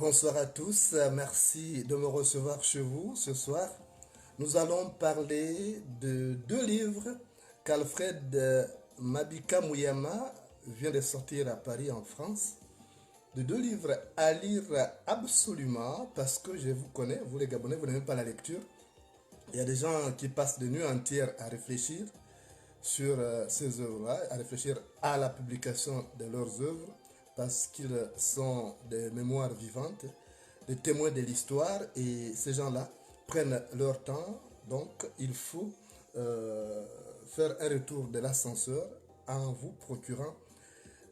Bonsoir à tous, merci de me recevoir chez vous ce soir. Nous allons parler de deux livres qu'Alfred Mabika Mouyama vient de sortir à Paris en France. De deux livres à lire absolument parce que je vous connais, vous les Gabonais, vous n'aimez pas la lecture. Il y a des gens qui passent des nuits entières à réfléchir sur ces œuvres-là, à réfléchir à la publication de leurs œuvres, parce qu'ils sont des mémoires vivantes, des témoins de l'histoire, et ces gens-là prennent leur temps, donc il faut faire un retour de l'ascenseur en vous procurant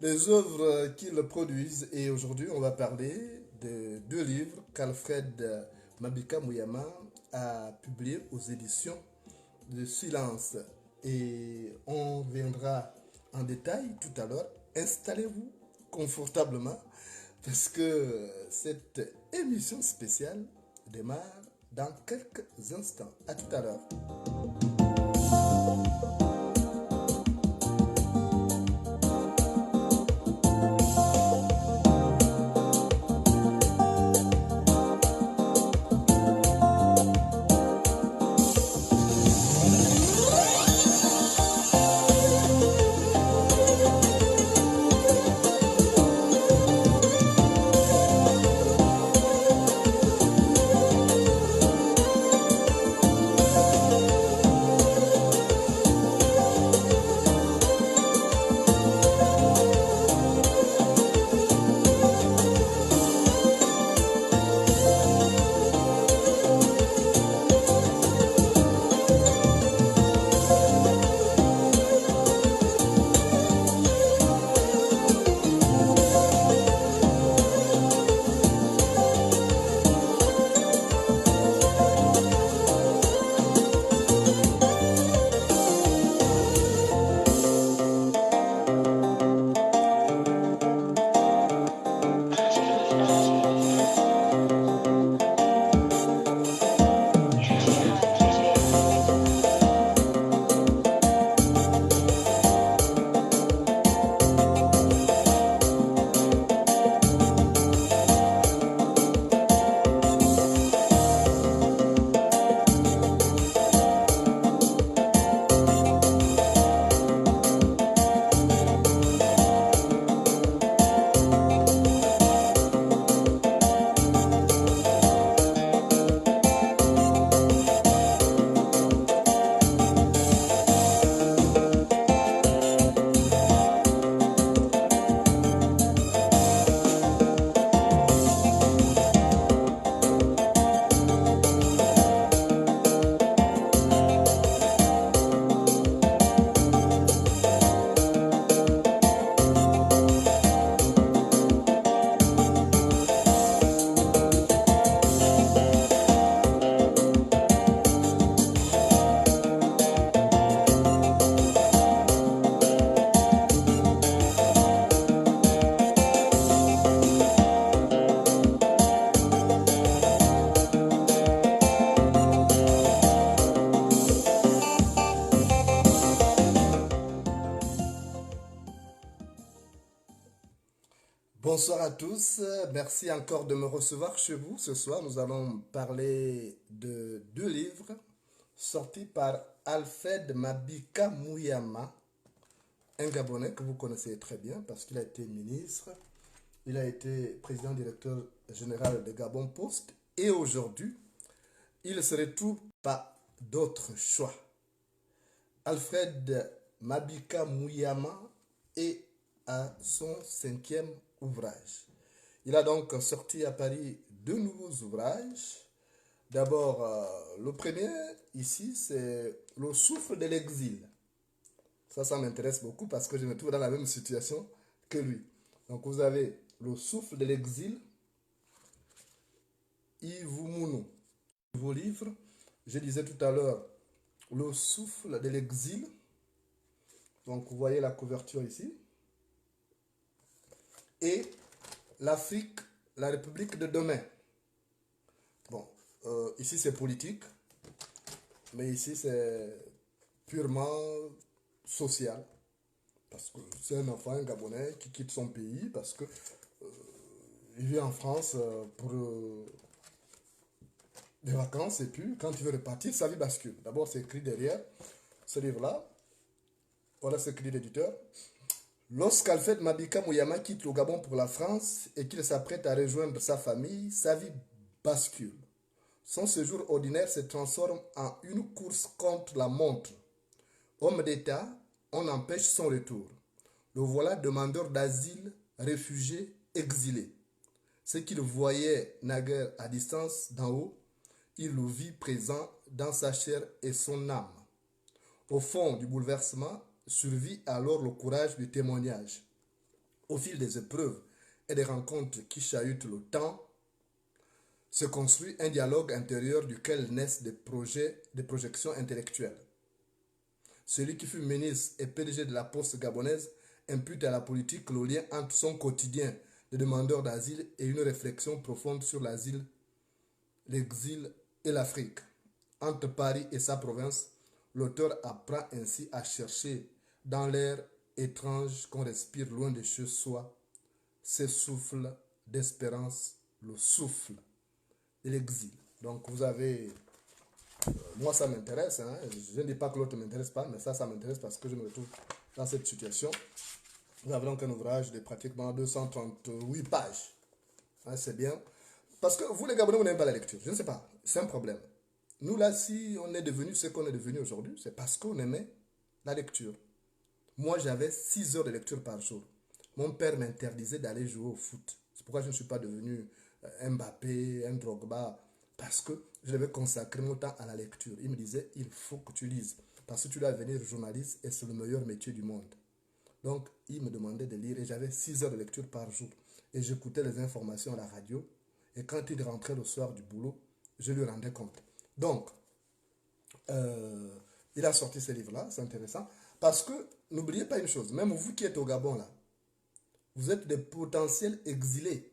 les œuvres qu'ils produisent. Et aujourd'hui, on va parler de deux livres qu'Alfred Mabika Mouyama a publiés aux éditions de Silence. Et on viendra en détail tout à l'heure. Installez-vous confortablement parce que cette émission spéciale démarre dans quelques instants. À tout à l'heure. Bonsoir à tous, merci encore de me recevoir chez vous. Ce soir, nous allons parler de deux livres sortis par Alfred Mabika Mouyama, un Gabonais que vous connaissez très bien parce qu'il a été ministre, il a été président directeur général de Gabon Post et aujourd'hui, il se retrouve pas d'autre choix. Alfred Mabika Mouyama est à son cinquième ouvrage. Il a donc sorti à Paris deux nouveaux ouvrages. D'abord, le premier, ici, c'est Le souffle de l'exil. Ça m'intéresse beaucoup parce que je me trouve dans la même situation que lui. Donc, vous avez Le souffle de l'exil, Yves Mounou. Vos livres, je disais tout à l'heure, Le souffle de l'exil. Donc, vous voyez la couverture ici. Et l'Afrique, la République de demain. Bon, ici c'est politique, mais ici c'est purement social. Parce que c'est un enfant, un Gabonais, qui quitte son pays parce que il vit en France pour des vacances et puis quand il veut repartir, sa vie bascule. D'abord, c'est écrit derrière ce livre-là. Voilà ce que dit l'éditeur. Lorsqu'Alfred Mabika Mouyama quitte le Gabon pour la France et qu'il s'apprête à rejoindre sa famille, sa vie bascule. Son séjour ordinaire se transforme en une course contre la montre. Homme d'État, on empêche son retour. Le voilà demandeur d'asile, réfugié, exilé. Ce qu'il voyait naguère à distance d'en haut, il le vit présent dans sa chair et son âme. Au fond du bouleversement, survit alors le courage du témoignage. Au fil des épreuves et des rencontres qui chahutent le temps, se construit un dialogue intérieur duquel naissent des projets, des projections intellectuelles. Celui qui fut ministre et PDG de la Poste gabonaise impute à la politique le lien entre son quotidien de demandeur d'asile et une réflexion profonde sur l'asile, l'exil et l'Afrique. Entre Paris et sa province, l'auteur apprend ainsi à chercher dans l'air étrange qu'on respire loin de chez soi, ces souffles d'espérance, le souffle de l'exil. Donc vous avez, moi ça m'intéresse, hein. Je ne dis pas que l'autre ne m'intéresse pas, mais ça m'intéresse parce que je me retrouve dans cette situation. Vous avez donc un ouvrage de pratiquement 238 pages. Hein, c'est bien. Parce que vous les Gabonais, vous n'aimez pas la lecture. Je ne sais pas, c'est un problème. Nous là, si on est devenu ce qu'on est devenu aujourd'hui, c'est parce qu'on aimait la lecture. Moi, j'avais 6 heures de lecture par jour. Mon père m'interdisait d'aller jouer au foot. C'est pourquoi je ne suis pas devenu un Mbappé, un Drogba, parce que je devais consacrer mon temps à la lecture. Il me disait, il faut que tu lises, parce que tu dois devenir journaliste et c'est le meilleur métier du monde. Donc, il me demandait de lire et j'avais 6 heures de lecture par jour. Et j'écoutais les informations à la radio. Et quand il rentrait le soir du boulot, je lui rendais compte. Donc, il a sorti ce livre-là, c'est intéressant. Parce que, n'oubliez pas une chose, même vous qui êtes au Gabon là, vous êtes des potentiels exilés.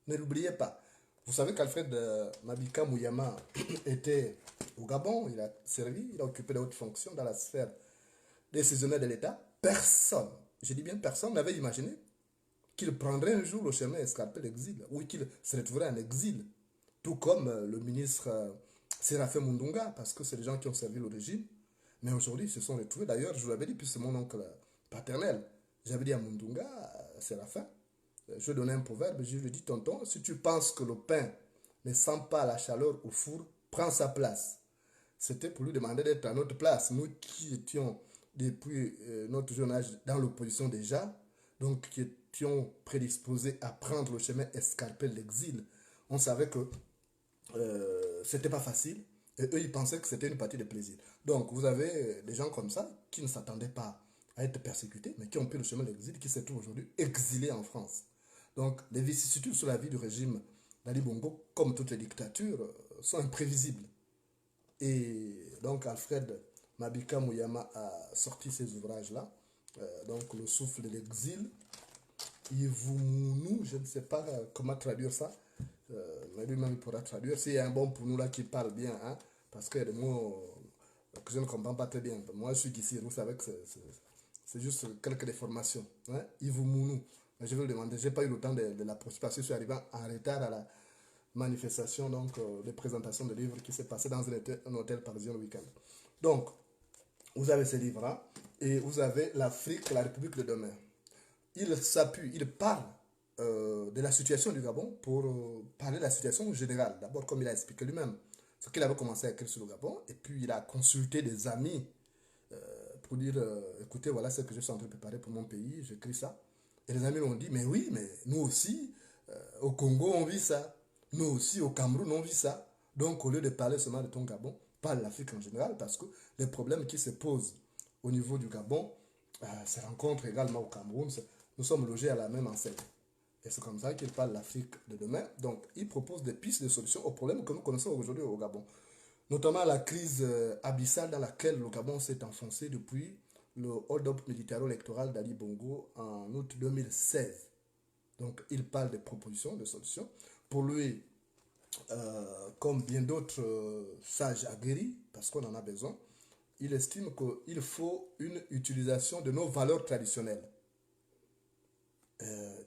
Ne l'oubliez pas. Vous savez qu'Alfred Mabika Mouyama était au Gabon, il a servi, il a occupé de hautes fonctions dans la sphère décisionnelle de l'État. Personne, je dis bien personne, n'avait imaginé qu'il prendrait un jour le chemin escarpé l'exil, ou qu'il se retrouverait en exil. Tout comme le ministre Séraphin Mundunga, parce que c'est des gens qui ont servi le régime. Mais aujourd'hui, ils se sont retrouvés. D'ailleurs, je vous l'avais dit, puis c'est mon oncle paternel. J'avais dit à Mundunga, Séraphin, je donnais un proverbe, je lui ai dit, tonton, si tu penses que le pain ne sent pas la chaleur au four, prends sa place. C'était pour lui demander d'être à notre place. Nous qui étions depuis notre jeune âge dans l'opposition déjà, donc qui étions prédisposés à prendre le chemin escarpé de l'exil, on savait que c'était pas facile et eux ils pensaient que c'était une partie de plaisir. Donc vous avez des gens comme ça qui ne s'attendaient pas à être persécutés mais qui ont pris le chemin de l'exil, qui se trouvent aujourd'hui exilés en France. Donc les vicissitudes sur la vie du régime d'Ali Bongo, comme toutes les dictatures, sont imprévisibles. Et donc Alfred Mabika Mouyama a sorti ces ouvrages-là. Donc Le souffle de l'exil, Ivumunu, je ne sais pas comment traduire ça, mais lui-même il pourra traduire. S'il y a un bon pour nous là qui parle bien, hein, parce qu'il y a des mots que je ne comprends pas très bien. Moi je suis d'ici, vous savez que c'est juste quelques déformations. Hein? Ivumunu, je vais le demander, je n'ai pas eu le temps de l'approcher parce que je suis arrivé en retard à la manifestation donc, de présentation de livres qui s'est passé dans un hôtel parisien le week-end. Donc, vous avez ces livres-là et vous avez l'Afrique, la République de demain. Il s'appuie, il parle de la situation du Gabon pour parler de la situation générale. D'abord, comme il a expliqué lui-même, ce qu'il avait commencé à écrire sur le Gabon, et puis il a consulté des amis pour dire, écoutez, voilà ce que je suis en train de préparer pour mon pays, j'écris ça. Et les amis l'ont dit, mais oui, mais nous aussi, au Congo, on vit ça. Nous aussi, au Cameroun, on vit ça. Donc, au lieu de parler seulement de ton Gabon, parle de l'Afrique en général, parce que les problèmes qui se posent au niveau du Gabon se rencontrent également au Cameroun. Nous sommes logés à la même enseigne. Et c'est comme ça qu'il parle de l'Afrique de demain. Donc, il propose des pistes de solutions aux problèmes que nous connaissons aujourd'hui au Gabon. Notamment la crise abyssale dans laquelle le Gabon s'est enfoncé depuis le hold-up militaro-électoral d'Ali Bongo en août 2016. Donc, il parle des propositions, de solutions. Pour lui, comme bien d'autres sages aguerris, parce qu'on en a besoin, il estime qu'il faut une utilisation de nos valeurs traditionnelles.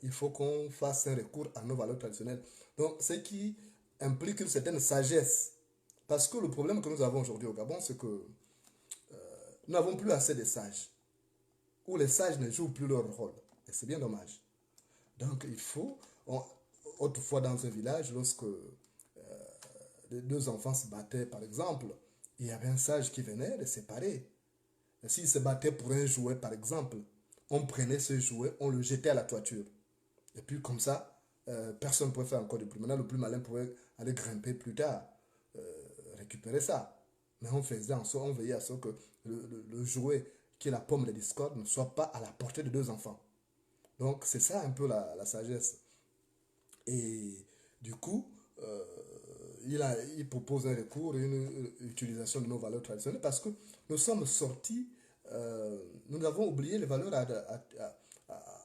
il faut qu'on fasse un recours à nos valeurs traditionnelles. Donc, ce qui implique une certaine sagesse. Parce que le problème que nous avons aujourd'hui au Gabon, c'est que nous n'avons plus assez de sages, où les sages ne jouent plus leur rôle. Et c'est bien dommage. Donc, il faut, autrefois dans un village, lorsque les deux enfants se battaient, par exemple, il y avait un sage qui venait les séparer. Et s'ils se battaient pour un jouet, par exemple, on prenait ce jouet, on le jetait à la toiture. Et puis comme ça, personne ne pouvait faire encore du plus. Maintenant, le plus malin pouvait aller grimper plus tard, récupérer ça. Mais on faisait en sorte, on veillait à ce que le jouet qui est la pomme de discorde ne soit pas à la portée de deux enfants. Donc c'est ça un peu la sagesse. Et du coup, il propose un recours, une utilisation de nos valeurs traditionnelles parce que nous sommes sortis, nous avons oublié les valeurs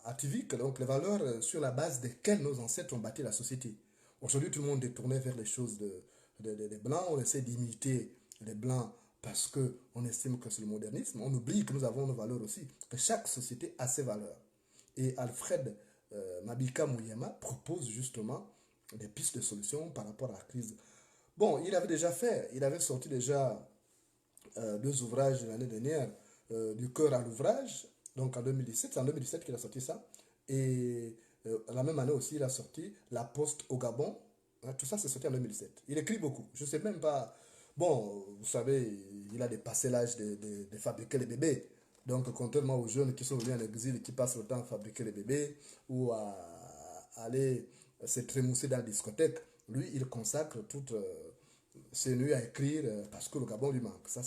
ativiques, donc les valeurs sur la base desquelles nos ancêtres ont bâti la société. Aujourd'hui, tout le monde est tourné vers les choses des Blancs, on essaie d'imiter les Blancs parce qu'on estime que c'est le modernisme. On oublie que nous avons nos valeurs aussi, que chaque société a ses valeurs. Et Alfred Mabika Mouyama propose justement des pistes de solutions par rapport à la crise. Bon, il avait sorti déjà deux ouvrages l'année dernière, du cœur à l'ouvrage, donc en 2017, c'est en 2017 qu'il a sorti ça, et la même année aussi, il a sorti La Poste au Gabon. Hein, tout ça, c'est sorti en 2017. Il écrit beaucoup, je ne sais même pas, bon, vous savez, il a dépassé l'âge de fabriquer les bébés, donc contrairement aux jeunes qui sont venus en exil et qui passent le temps à fabriquer les bébés, ou à aller se trémousser dans la discothèque, lui, il consacre toutes ses nuits à écrire parce que le Gabon lui manque. Ça,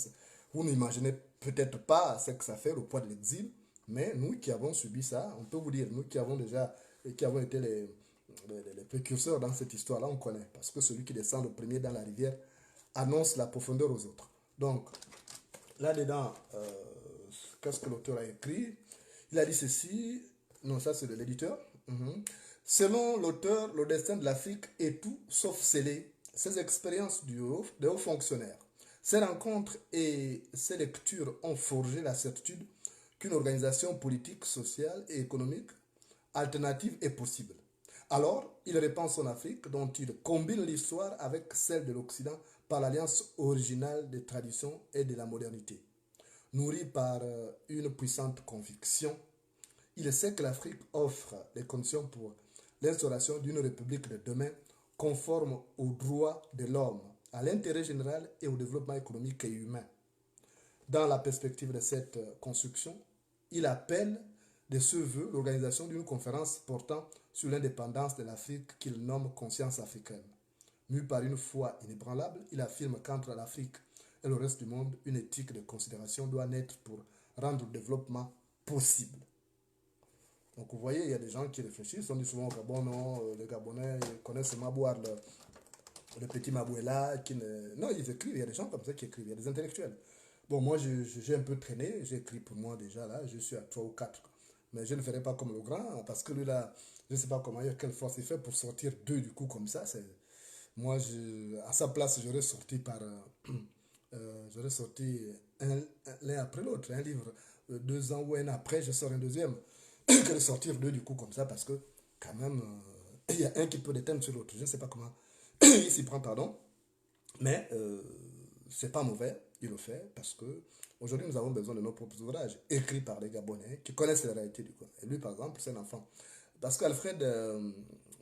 vous n'imaginez peut-être pas ce que ça fait, le poids de l'exil, mais nous qui avons subi ça, on peut vous dire, nous qui avons déjà, qui avons été les précurseurs dans cette histoire-là, on connaît. Parce que celui qui descend le premier dans la rivière annonce la profondeur aux autres. Donc, là-dedans, qu'est-ce que l'auteur a écrit? Il a dit ceci, non, ça c'est de l'éditeur. Selon l'auteur, le destin de l'Afrique est tout sauf scellé. Ses expériences de hauts fonctionnaires, ces rencontres et ces lectures ont forgé la certitude qu'une organisation politique, sociale et économique alternative est possible. Alors, il repense son Afrique, dont il combine l'histoire avec celle de l'Occident par l'alliance originale des traditions et de la modernité. Nourri par une puissante conviction, il sait que l'Afrique offre les conditions pour l'instauration d'une république de demain conforme aux droits de l'homme, à l'intérêt général et au développement économique et humain. Dans la perspective de cette construction, il appelle de ce vœu l'organisation d'une conférence portant sur l'indépendance de l'Afrique qu'il nomme Conscience africaine. Mu par une foi inébranlable, il affirme qu'entre l'Afrique et le reste du monde, une éthique de considération doit naître pour rendre le développement possible. Donc vous voyez, il y a des gens qui réfléchissent, on dit souvent au Gabon, non, les Gabonais ils connaissent seulement boire le petit Mabouela. Non, ils écrivent, il y a des gens comme ça qui écrivent, il y a des intellectuels. Bon, moi j'ai un peu traîné, j'ai écrit pour moi déjà là, je suis à 3 ou 4. Mais je ne ferai pas comme le grand, parce que lui là, je ne sais pas comment, quelle force il fait pour sortir deux du coup comme ça. Moi, à sa place, j'aurais sorti l'un après l'autre, un livre, 2 ans ou un après, je sors un deuxième. Que de sortir deux du coup comme ça parce que quand même il y a un qui peut déteindre sur l'autre. Je ne sais pas comment il s'y prend, pardon, mais c'est pas mauvais, il le fait parce que aujourd'hui nous avons besoin de nos propres ouvrages écrits par des Gabonais qui connaissent la réalité du coup. Et lui par exemple c'est un enfant. Parce qu'Alfred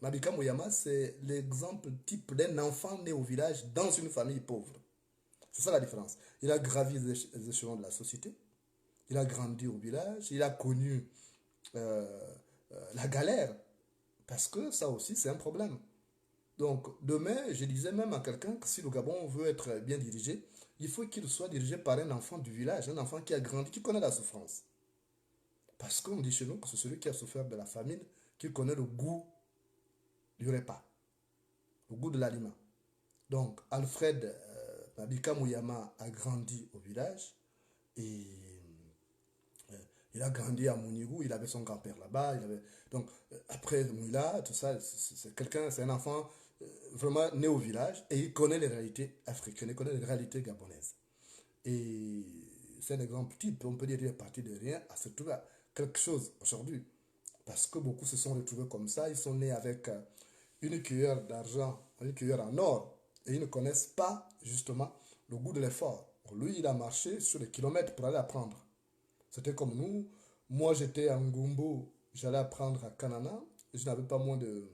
Mabika Mouyama c'est l'exemple type d'un enfant né au village dans une famille pauvre. C'est ça la différence. Il a gravi les échelons de la société, il a grandi au village, il a connu la galère. Parce que ça aussi, c'est un problème. Donc, demain, je disais même à quelqu'un que si le Gabon veut être bien dirigé, il faut qu'il soit dirigé par un enfant du village, un enfant qui a grandi, qui connaît la souffrance. Parce qu'on dit chez nous que c'est celui qui a souffert de la famine qui connaît le goût du repas, le goût de l'aliment. Donc, Alfred Mabika Mouyama a grandi au village et il a grandi à Mounigou, il avait son grand-père là-bas. Donc, après Mouila, tout ça, c'est quelqu'un, c'est un enfant vraiment né au village et il connaît les réalités africaines, il connaît les réalités gabonaises. Et c'est un exemple type, on peut dire qu'il est parti de rien à se trouver à quelque chose aujourd'hui. Parce que beaucoup se sont retrouvés comme ça. Ils sont nés avec une cuillère d'argent, une cuillère en or. Et ils ne connaissent pas, justement, le goût de l'effort. Lui, il a marché sur des kilomètres pour aller apprendre. C'était comme nous. Moi, j'étais à Ngumbu. J'allais apprendre à Kanana. Je n'avais pas moins de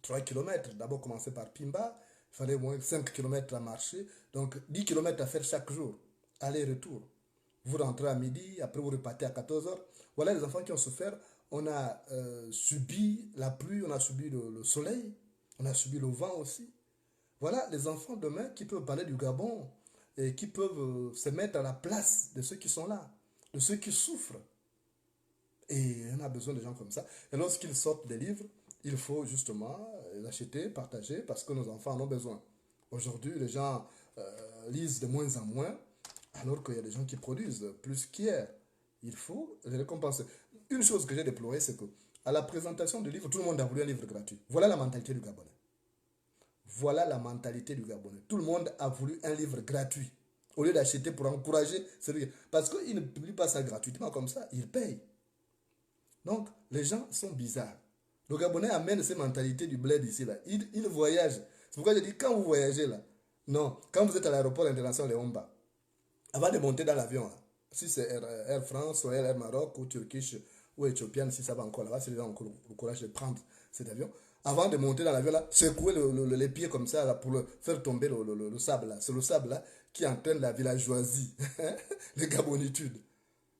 3 kilomètres. D'abord, commencer par Pimba. Il fallait au moins 5 kilomètres à marcher. Donc, 10 kilomètres à faire chaque jour. Aller-retour. Vous rentrez à midi, après vous repartez à 14 heures. Voilà les enfants qui ont souffert. On a subi la pluie, on a subi le soleil, on a subi le vent aussi. Voilà les enfants demain qui peuvent parler du Gabon et qui peuvent se mettre à la place de ceux qui sont là, de ceux qui souffrent. Et on a besoin de gens comme ça. Et lorsqu'ils sortent des livres, il faut justement les acheter, partager, parce que nos enfants en ont besoin. Aujourd'hui, les gens lisent de moins en moins, alors qu'il y a des gens qui produisent plus qu'hier. Il faut les récompenser. Une chose que j'ai déplorée, c'est que à la présentation du livre, tout le monde a voulu un livre gratuit. Voilà la mentalité du Gabonais. Voilà la mentalité du Gabonais. Tout le monde a voulu un livre gratuit. Au lieu d'acheter pour encourager celui. Parce qu'il ne publie pas ça gratuitement comme ça, il paye. Donc, les gens sont bizarres. Le Gabonais amène ces mentalités du bled ici, là. Il voyage. C'est pourquoi je dis, quand vous voyagez, là, non, quand vous êtes à l'aéroport international de Homba, avant de monter dans l'avion, là, si c'est Air France, ou Air Maroc, ou Turkish, ou Ethiopian, si ça va encore là-bas, si les gens ont le courage de prendre cet avion, avant de monter dans l'avion, là, secouer les pieds comme ça, là, pour faire tomber le sable, là. C'est le sable, là, qui entraîne la villageoisie, les gabonitudes.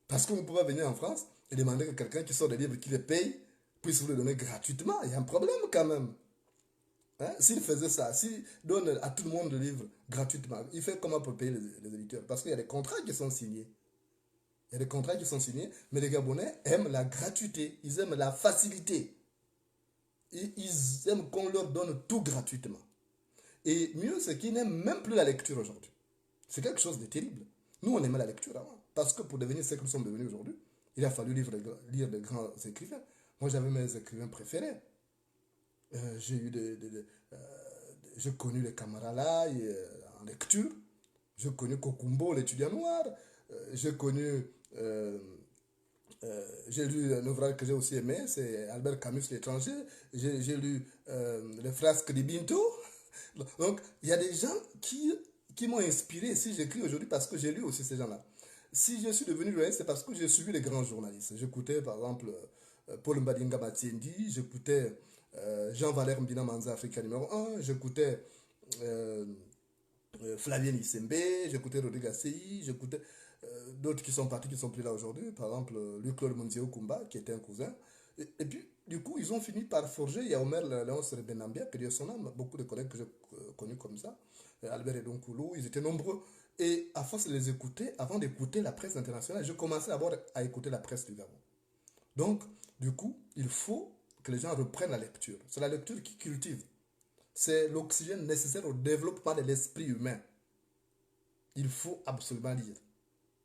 Parce que vous ne pouvez pas venir en France et demander que quelqu'un qui sort des livres, qui les paye, puisse vous les donner gratuitement. Il y a un problème quand même. Hein? S'il faisait ça, s'il donne à tout le monde le livre gratuitement, il fait comment pour payer les éditeurs? Parce qu'il y a des contrats qui sont signés. Il y a des contrats qui sont signés, mais les Gabonais aiment la gratuité, ils aiment la facilité. Ils aiment qu'on leur donne tout gratuitement. Et mieux, c'est qu'ils n'aiment même plus la lecture aujourd'hui. C'est quelque chose de terrible. Nous, on aimait la lecture avant. Parce que pour devenir ce que nous sommes devenus aujourd'hui, il a fallu lire de grands écrivains. Moi, j'avais mes écrivains préférés. J'ai eu j'ai connu les Camarala en lecture. J'ai connu Kokumbo, l'étudiant noir. J'ai connu. J'ai lu un ouvrage que j'ai aussi aimé, c'est Albert Camus, l'étranger. J'ai lu les frasques de Binto. Donc, il y a des gens qui m'ont inspiré. Si j'écris aujourd'hui, parce que j'ai lu aussi ces gens-là. Si je suis devenu journaliste, c'est parce que j'ai suivi les grands journalistes. J'écoutais, par exemple, Paul Mbadinga Matiendi, j'écoutais Jean-Valère Mbina Manza, Africa numéro 1, j'écoutais euh, Flavien Issembe, j'écoutais Rodrigue Asseyi, j'écoutais d'autres qui sont partis, qui sont plus là aujourd'hui, par exemple Luc-Claude Monzio Kumba, qui était un cousin. Et puis, du coup, ils ont fini par forger. Il y a Omer Léonce Benambia, que Dieu son âme, beaucoup de collègues que j'ai connus comme ça, Albert Edonkoulou, ils étaient nombreux. Et à force de les écouter, avant d'écouter la presse internationale, je commençais d'abord à écouter la presse du Gabon. Donc, du coup, il faut que les gens reprennent la lecture. C'est la lecture qui cultive. C'est l'oxygène nécessaire au développement de l'esprit humain. Il faut absolument lire.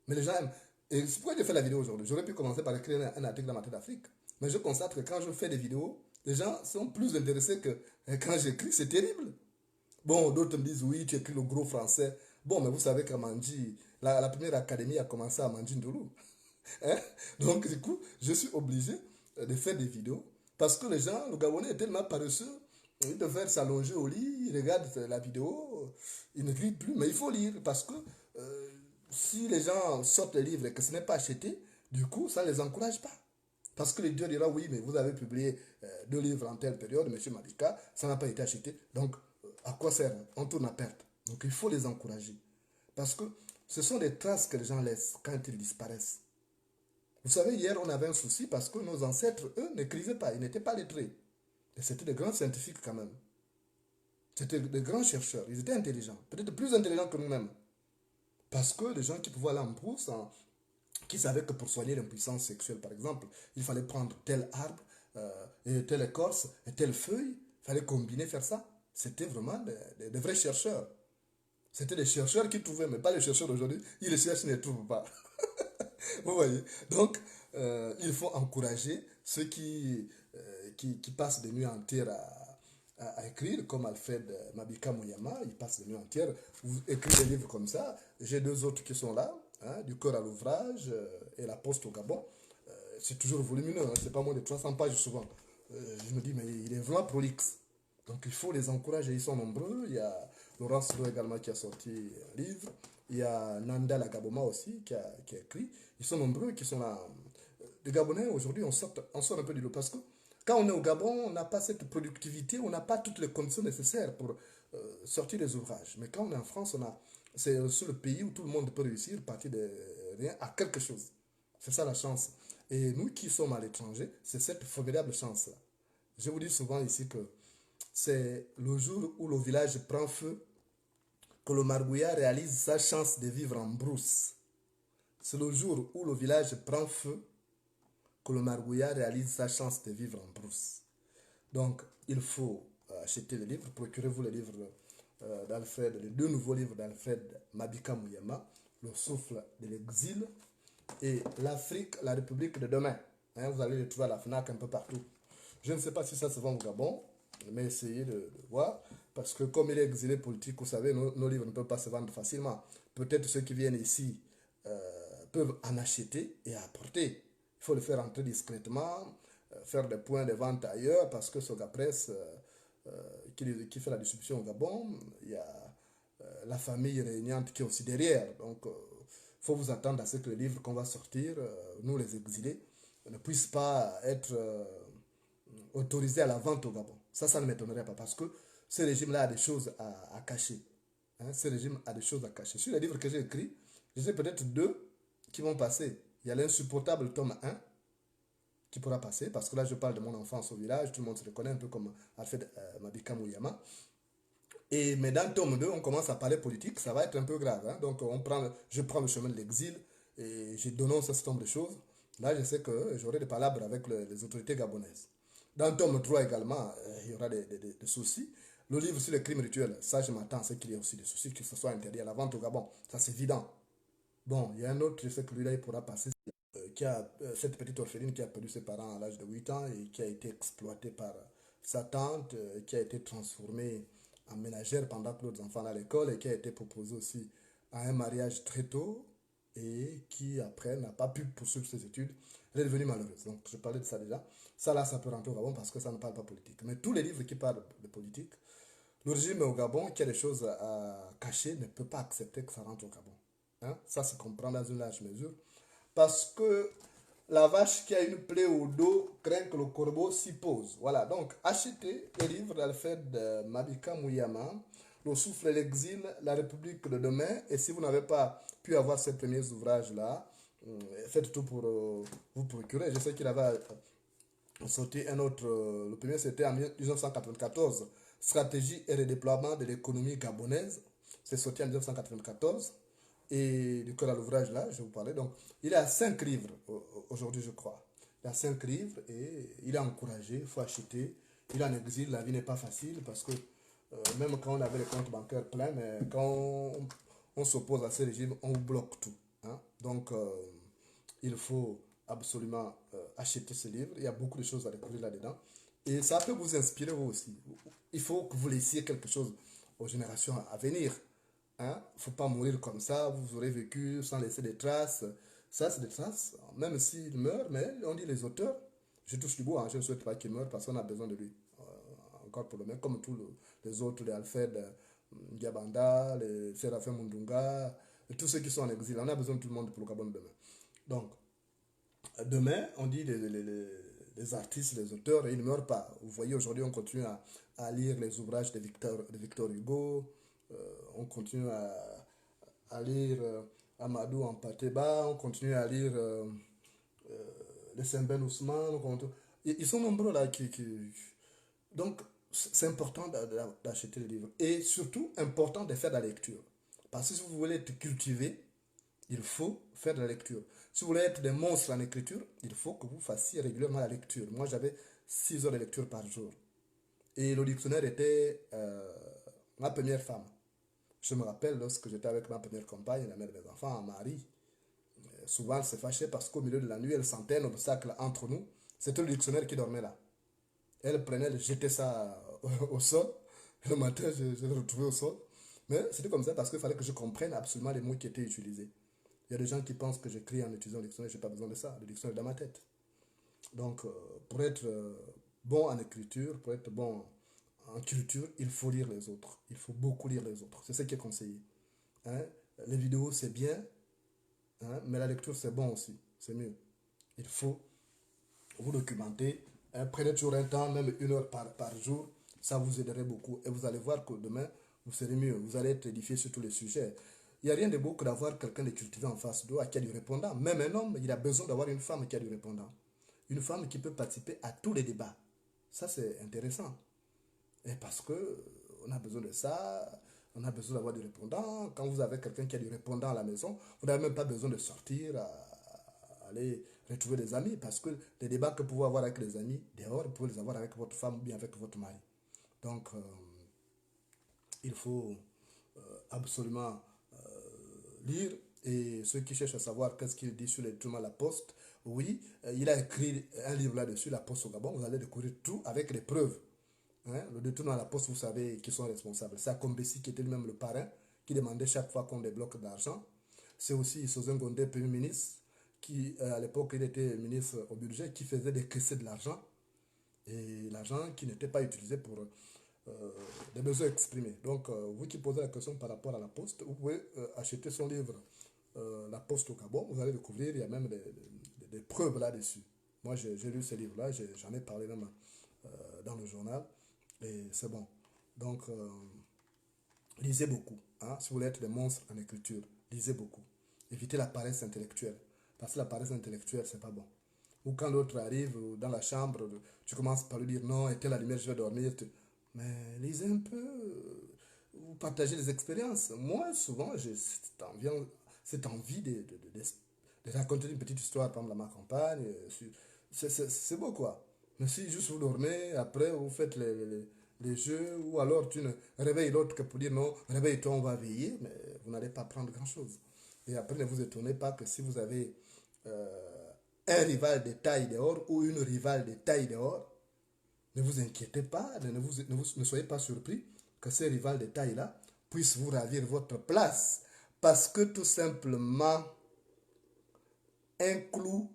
Mais les gens aiment. Et c'est pourquoi j'ai fait la vidéo aujourd'hui. J'aurais pu commencer par écrire un article dans ma tête d'Afrique. Mais je constate que quand je fais des vidéos, les gens sont plus intéressés que quand j'écris. C'est terrible. Bon, d'autres me disent, oui, tu écris le gros français. Bon, mais vous savez qu'à Manji, la première académie a commencé à Manji Ndoulou. Hein? Donc, du coup, je suis obligé de faire des vidéos parce que les gens, le Gabonais est tellement paresseux, ils préfèrent s'allonger au lit, ils regardent la vidéo, ils ne lisent plus, mais il faut lire parce que si les gens sortent les livres et que ce n'est pas acheté, du coup, ça ne les encourage pas. Parce que l'éditeur dira, oui, mais vous avez publié 2 livres en telle période, monsieur Mabika, ça n'a pas été acheté. Donc, à quoi sert? On tourne à perte. Donc, il faut les encourager. Parce que ce sont des traces que les gens laissent quand ils disparaissent. Vous savez, hier, on avait un souci parce que nos ancêtres, eux, n'écrivaient pas, ils n'étaient pas lettrés. Et c'était des grands scientifiques quand même. C'était des grands chercheurs, ils étaient intelligents, peut-être plus intelligents que nous-mêmes. Parce que les gens qui pouvaient aller en brousse, qui savaient que pour soigner l'impuissance sexuelle, par exemple, il fallait prendre tel arbre, et telle écorce, et telle feuille, il fallait combiner, faire ça. C'était vraiment des vrais chercheurs. C'était des chercheurs qui trouvaient, mais pas les chercheurs d'aujourd'hui. Ils les cherchent, ils ne les trouvent pas. Vous voyez. Donc, il faut encourager ceux qui passent des nuits entières à écrire, comme Alfred Mabika Mouyama, il passe des nuits entières. Vous écrivez des livres comme ça. J'ai 2 autres qui sont là, hein, Du cœur à l'ouvrage et La Poste au Gabon. c'est toujours volumineux, hein, c'est pas moins de 300 pages souvent. Je me dis, mais il est vraiment prolixe. Donc il faut les encourager, ils sont nombreux. Il y a Laurent Siro également qui a sorti un livre. Il y a Nanda Lagaboma aussi qui a écrit. Ils sont nombreux qui sont là. Les Gabonais, aujourd'hui, on sort un peu du lot parce que quand on est au Gabon, on n'a pas cette productivité, on n'a pas toutes les conditions nécessaires pour sortir des ouvrages. Mais quand on est en France, c'est aussi le pays où tout le monde peut réussir, partir de rien à quelque chose. C'est ça la chance. Et nous qui sommes à l'étranger, c'est cette formidable chance-là. Je vous dis souvent ici que c'est le jour où le village prend feu que le margouillat réalise sa chance de vivre en brousse. C'est le jour où le village prend feu que le margouillat réalise sa chance de vivre en brousse. Donc, il faut acheter le livre, procurez-vous le livre d'Alfred, les deux nouveaux livres d'Alfred Mabika Mouyama, Le souffle de l'exil et L'Afrique, la République de demain. Hein, vous allez les trouver à la FNAC un peu partout. Je ne sais pas si ça se vend au Gabon, mais essayez de voir. Parce que comme il est exilé politique, vous savez, nos livres ne peuvent pas se vendre facilement. Peut-être ceux qui viennent ici peuvent en acheter et apporter. Il faut le faire entrer discrètement, faire des points de vente ailleurs, parce que Soga Press, qui fait la distribution au Gabon, il y a la famille régnante qui est aussi derrière. Donc, il faut vous attendre à ce que le livre qu'on va sortir, nous les exilés, ne puisse pas être autorisé à la vente au Gabon. Ça ne m'étonnerait pas parce que ce régime-là a des choses à cacher. Hein, ce régime a des choses à cacher. Sur les livres que j'ai écrits, je sais peut-être deux qui vont passer. Il y a l'insupportable tome 1 qui pourra passer parce que là je parle de mon enfance au village, tout le monde se reconnaît un peu comme Alfred Mabika Mouyama. Mais dans le tome 2, on commence à parler politique, ça va être un peu grave. Hein? Donc je prends le chemin de l'exil et je dénonce ce certain nombre de choses. Là, je sais que j'aurai des palabres avec les autorités gabonaises. Dans le tome 3 également, il y aura des soucis. Le livre sur les crimes rituels, ça je m'attends à ce qu'il y ait aussi des soucis, que ce soit interdit à la vente au Gabon. Ça c'est évident. Bon, il y a un autre, je sais que lui-là, il pourra passer, qui a cette petite orpheline qui a perdu ses parents à l'âge de 8 ans et qui a été exploitée par sa tante, qui a été transformée en ménagère pendant que l'autre enfant allait à l'école et qui a été proposée aussi à un mariage très tôt et qui après n'a pas pu poursuivre ses études. Elle est devenue malheureuse. Donc je parlais de ça déjà. Ça là, ça peut rentrer au Gabon parce que ça ne parle pas politique. Mais tous les livres qui parlent de politique, le régime au Gabon qui a des choses à cacher ne peut pas accepter que ça rentre au Gabon. Hein? Ça se comprend dans une large mesure. Parce que la vache qui a une plaie au dos craint que le corbeau s'y pose. Voilà, donc achetez le livre d'Alfred Mabika Mouyama, Le souffle et l'exil, La République de demain. Et si vous n'avez pas pu avoir ces premiers ouvrages-là, faites tout pour vous procurer. Je sais qu'il avait sorti un autre, le premier c'était en 1994, Stratégie et redéploiement de l'économie gabonaise. C'est sorti en 1994. Et du coup, à l'ouvrage là, je vous parlais. Donc, il a 5 livres aujourd'hui, je crois. Il a 5 livres et il a encouragé, il faut acheter. Il est en exil, la vie n'est pas facile parce que même quand on avait les comptes bancaires pleins, mais quand on s'oppose à ce régime, on bloque tout. Hein. Donc, il faut absolument acheter ce livre. Il y a beaucoup de choses à découvrir là-dedans. Et ça peut vous inspirer vous aussi. Il faut que vous laissiez quelque chose aux générations à venir. Hein? Il ne faut pas mourir comme ça, vous aurez vécu sans laisser des traces. Ça, c'est des traces, même s'il meurt, mais on dit les auteurs, je touche du bois, hein, je ne souhaite pas qu'il meure parce qu'on a besoin de lui. Encore pour le même, comme tous les autres, les Alfred Diabanda, les Séraphin Mundunga, et tous ceux qui sont en exil. On a besoin de tout le monde pour le Gabon de demain. Donc, demain, on dit les artistes, les auteurs, et ils ne meurent pas. Vous voyez, aujourd'hui, on continue à lire les ouvrages de Victor Hugo, on continue à lire Amadou Ampateba, on continue à lire les Saint-Ben Ousmane. Ils sont nombreux là donc, c'est important d'acheter les livres. Et surtout, important de faire de la lecture. Parce que si vous voulez être cultivé, il faut faire de la lecture. Si vous voulez être des monstres en écriture, il faut que vous fassiez régulièrement la lecture. Moi, j'avais 6 heures de lecture par jour. Et le dictionnaire était ma première femme. Je me rappelle lorsque j'étais avec ma première compagne, la mère de mes enfants, Marie. Souvent, elle se fâchait parce qu'au milieu de la nuit, elle sentait un obstacle entre nous. C'était le dictionnaire qui dormait là. Elle prenait, elle jetait ça au sol. Le matin, je le retrouvais au sol. Mais c'était comme ça parce qu'il fallait que je comprenne absolument les mots qui étaient utilisés. Il y a des gens qui pensent que j'écris en utilisant le dictionnaire, je n'ai pas besoin de ça. Le dictionnaire est dans ma tête. Donc, pour être bon en écriture, pour être bon en culture, il faut lire les autres. Il faut beaucoup lire les autres. C'est ce qui est conseillé. Hein? Les vidéos, c'est bien, hein? Mais la lecture, c'est bon aussi. C'est mieux. Il faut vous documenter. Hein? Prenez toujours un temps, même 1 heure par jour. Ça vous aiderait beaucoup. Et vous allez voir que demain, vous serez mieux. Vous allez être édifié sur tous les sujets. Il n'y a rien de beau que d'avoir quelqu'un de cultivé en face d'eux, qui a du répondant. Même un homme, il a besoin d'avoir une femme qui a du répondant. Une femme qui peut participer à tous les débats. Ça, c'est intéressant. Et parce que on a besoin de ça, on a besoin d'avoir du répondant. Quand vous avez quelqu'un qui a du répondant à la maison, vous n'avez même pas besoin de sortir, aller retrouver des amis, parce que les débats que vous pouvez avoir avec les amis, dehors, vous pouvez les avoir avec votre femme ou bien avec votre mari. Donc, il faut absolument lire. Et ceux qui cherchent à savoir qu'est-ce qu'il dit sur les détournements à la poste, oui, il a écrit un livre là-dessus, La Poste au Gabon. Vous allez découvrir tout avec les preuves. Hein? Le détournement à la poste, vous savez qui sont responsables. C'est Akombesi qui était lui-même le parrain, qui demandait chaque fois qu'on débloque de l'argent. C'est aussi Sozin Gondé, Premier ministre, qui à l'époque il était ministre au budget, qui faisait décaisser de l'argent. Et l'argent qui n'était pas utilisé pour des besoins exprimés. Donc, vous qui posez la question par rapport à la poste, vous pouvez acheter son livre La Poste au Gabon. Vous allez découvrir, il y a même des preuves là-dessus. Moi, j'ai lu ce livre-là, j'en ai parlé même dans le journal. Et c'est bon. Donc, lisez beaucoup. Hein, si vous voulez être des monstres en écriture, lisez beaucoup. Évitez la paresse intellectuelle. Parce que la paresse intellectuelle, c'est pas bon. Ou quand l'autre arrive dans la chambre, tu commences par lui dire non, éteins la lumière, je vais dormir. Mais lisez un peu, vous partagez des expériences. Moi, souvent, j'ai cette envie de raconter une petite histoire, par exemple, à ma campagne. C'est beau, quoi. Mais si juste vous dormez, après, vous faites les jeux, ou alors tu ne réveilles l'autre que pour dire non, réveille-toi, on va veiller, mais vous n'allez pas prendre grand-chose. Et après, ne vous étonnez pas que si vous avez un rival de taille dehors ou une rivale de taille dehors, ne vous inquiétez pas, ne soyez pas surpris que ces rivales de taille-là puissent vous ravir votre place. Parce que tout simplement, un clou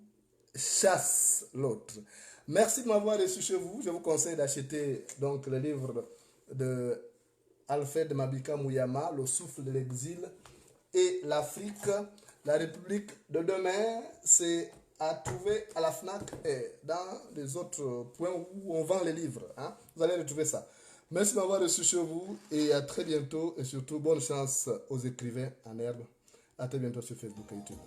chasse l'autre. Merci de m'avoir reçu chez vous. Je vous conseille d'acheter donc le livre de Alfred Mabika Mouyama, Le souffle de l'exil et l'Afrique, la République de demain. C'est à trouver à la FNAC et dans les autres points où on vend les livres. Hein. Vous allez retrouver ça. Merci de m'avoir reçu chez vous et à très bientôt. Et surtout, bonne chance aux écrivains en herbe. À très bientôt sur Facebook et YouTube.